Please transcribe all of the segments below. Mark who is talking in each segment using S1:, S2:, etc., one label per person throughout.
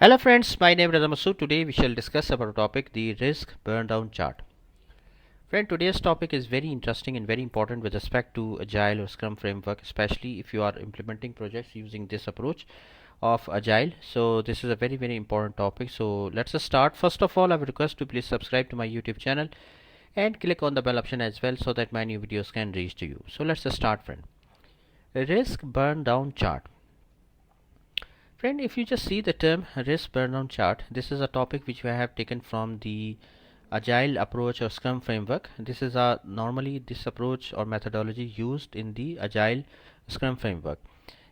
S1: Hello friends, my name is Radha. Today we shall discuss about a topic, the risk burn down chart. Friend, today's topic is very interesting and very important with respect to Agile or Scrum framework, especially if you are implementing projects using this approach of Agile. So this is a very important topic. So let's just start. First of all, I would request to please subscribe to my YouTube channel and click on the bell option as well so that my new videos can reach to you. So let's just start, friend. Risk burn down chart. Friend, if you just see the term risk burn down chart, this is a topic which we have taken from the agile approach or scrum framework. This is a normally this approach or methodology used in the agile scrum framework,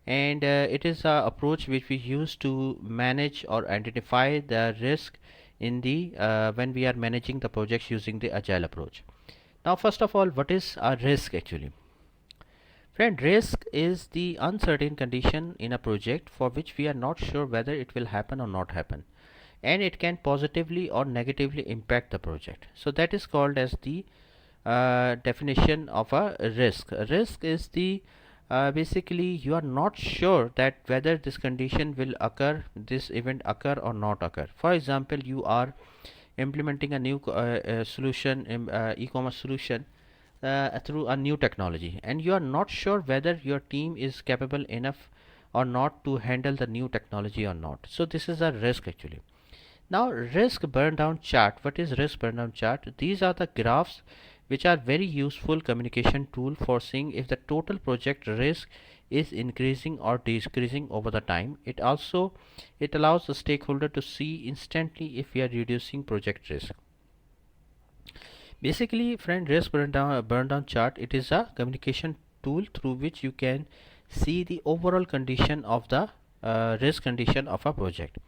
S1: and it is a approach which we use to manage or identify the risk in the when we are managing the projects using the agile approach. Now first of all, what is a risk actually? Friend, risk is the uncertain condition in a project for which we are not sure whether it will happen or not happen, and it can positively or negatively impact the project. So that is called as the definition of a risk. A risk is the basically you are not sure that whether this condition will occur, this event occur or not occur. For example, you are implementing a new solution, e-commerce solution through a new technology, and you are not sure whether your team is capable enough or not to handle the new technology or not. So this is a risk actually. Now risk burn down chart. What is risk burn down chart? These are the graphs which are very useful communication tool for seeing if the total project risk is increasing or decreasing over the time. It allows the stakeholder to see instantly if we are reducing project risk. Basically, friend, risk burn down chart, it is a communication tool through which you can see the overall condition of the risk condition of a project.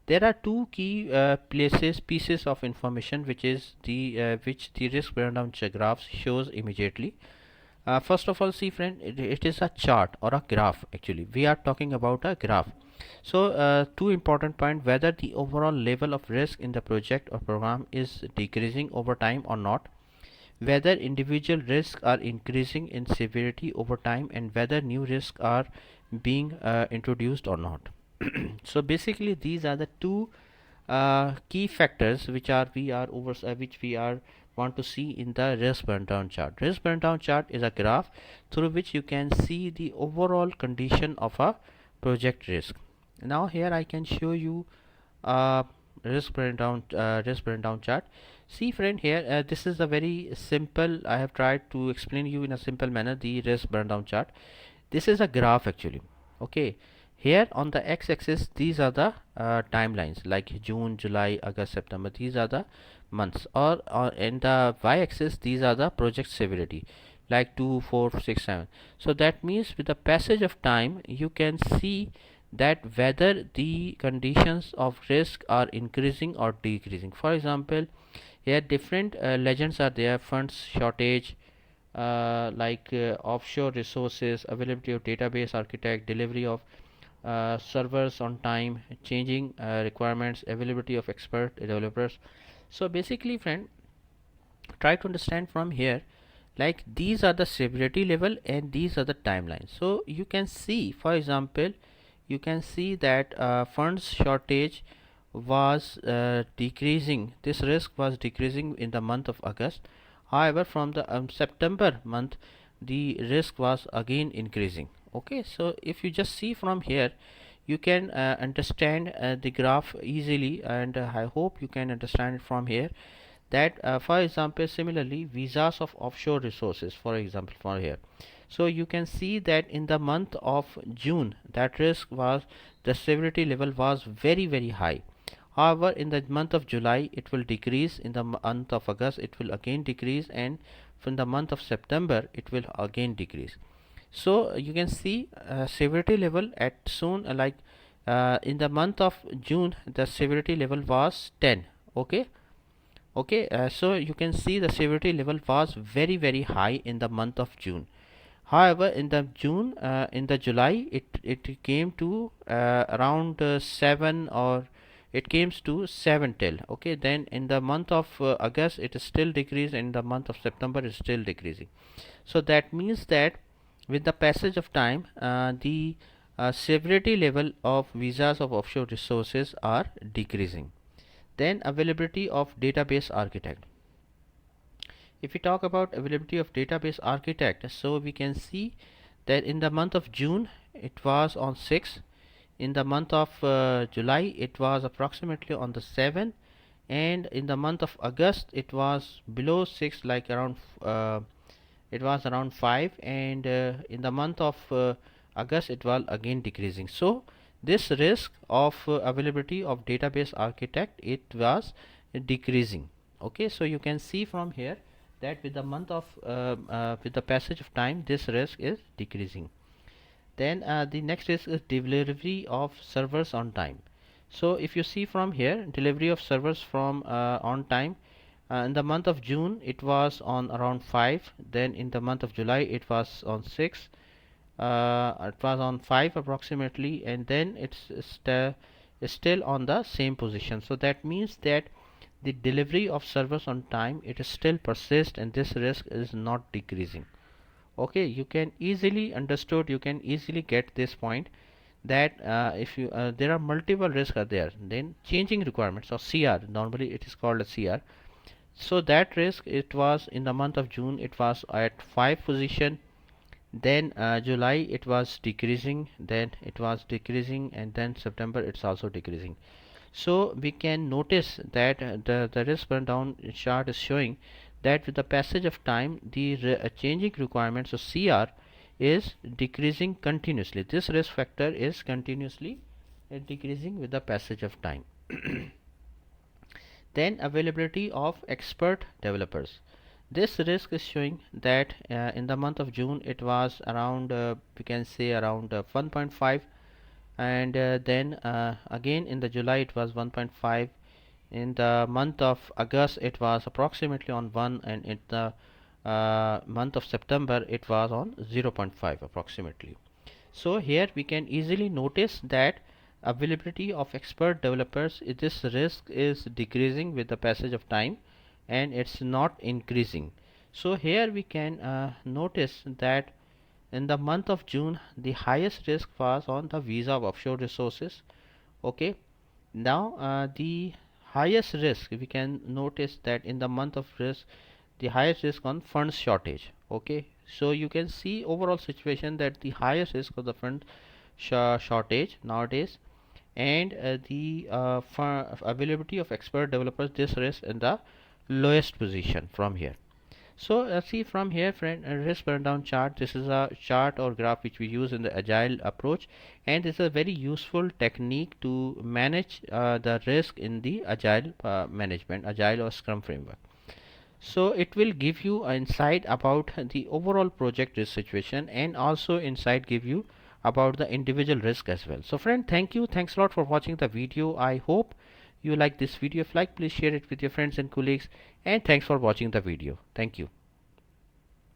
S1: There are two key pieces of information which the risk burn down graphs shows immediately. First of all, see friend, it is a chart or a graph actually. We are talking about a graph. So two important point, whether the overall level of risk in the project or program is decreasing over time or not, whether individual risks are increasing in severity over time, and whether new risks are being introduced or not. So basically these are the two key factors which we are want to see in the risk burn down chart. Risk burn down chart is a graph through which you can see the overall condition of a project risk. Now here I can show you a risk burn down chart. See friend, here this is a very simple, I have tried to explain you in a simple manner the risk burn down chart. This is a graph actually. Okay, here on the x-axis these are the timelines like June, July, August, September. These are the months, or in the y-axis these are the project severity like 2, 4, 6, 7. So that means with the passage of time you can see that whether the conditions of risk are increasing or decreasing. For example, here different legends are there: funds shortage, offshore resources, availability of database architect, delivery of servers on time, changing requirements, availability of expert developers. So basically friend, try to understand from here, like these are the severity level and these are the timelines. So you can see, for example, you can see that funds shortage was decreasing, this risk was decreasing in the month of August. However, from the September month the risk was again increasing. Okay, so if you just see from here, you can understand the graph easily, and I hope you can understand it from here that for example, similarly visas of offshore resources, for example, for here. So you can see that in the month of June that risk was, the severity level was very high. However, in the month of July it will decrease, in the month of August it will again decrease, and from the month of September it will again decrease. So you can see severity level at soon in the month of June the severity level was 10. Okay, so you can see the severity level was very high in the month of June. However, in the in the July it came to around 7, or it came to 7 till. Okay, then in the month of August it is still decreased, and in the month of September is still decreasing. So that means that with the passage of time, the severity level of visas of offshore resources are decreasing. Then availability of database architect. If we talk about availability of database architect, so we can see that in the month of June it was on 6, in the month of July it was approximately on the 7, and in the month of August it was below 6, like around it was around 5, and in the month of August it was again decreasing. So this risk of availability of database architect, it was decreasing. Okay, so you can see from here that with the month of with the passage of time, this risk is decreasing. Then the next risk is delivery of servers on time. So if you see from here, delivery of servers from on time, in the month of June it was on around 5, then in the month of July it was on 6, it was on 5 approximately, and then it's still on the same position. So that means that the delivery of servers on time, it is still persist, and this risk is not decreasing. Okay, you can easily understood, you can easily get this point, that if you there are multiple risks are there. Then changing requirements, or CR, normally it is called a CR. So that risk, it was in the month of June it was at 5 position, then July it was decreasing, then it was decreasing, and then September it's also decreasing. So we can notice that the risk burn down chart is showing that with the passage of time, the changing requirements of CR is decreasing continuously. This risk factor is continuously decreasing with the passage of time. Then availability of expert developers. This risk is showing that in the month of June it was around we can say around 1.5, and then again in the July it was 1.5, in the month of August it was approximately on 1, and in the month of September it was on 0.5 approximately. So here we can easily notice that availability of expert developers, this risk is decreasing with the passage of time, and it's not increasing. So here we can notice that in the month of June the highest risk was on the visa of offshore resources. Okay, now the highest risk, we can notice that in the month of risk, the highest risk on funds shortage. Okay, so you can see overall situation that the highest risk of the fund shortage nowadays, and the availability of expert developers, this risk in the lowest position from here. So see from here, friend, risk burn down chart, this is a chart or graph which we use in the agile approach, and this is a very useful technique to manage the risk in the agile management, agile or scrum framework. So it will give you an insight about the overall project risk situation, and also insight give you about the individual risk as well. So friend, thank you, thanks a lot for watching the video. I hope you like this video. If like, please share it with your friends and colleagues, and thanks for watching the video. Thank you.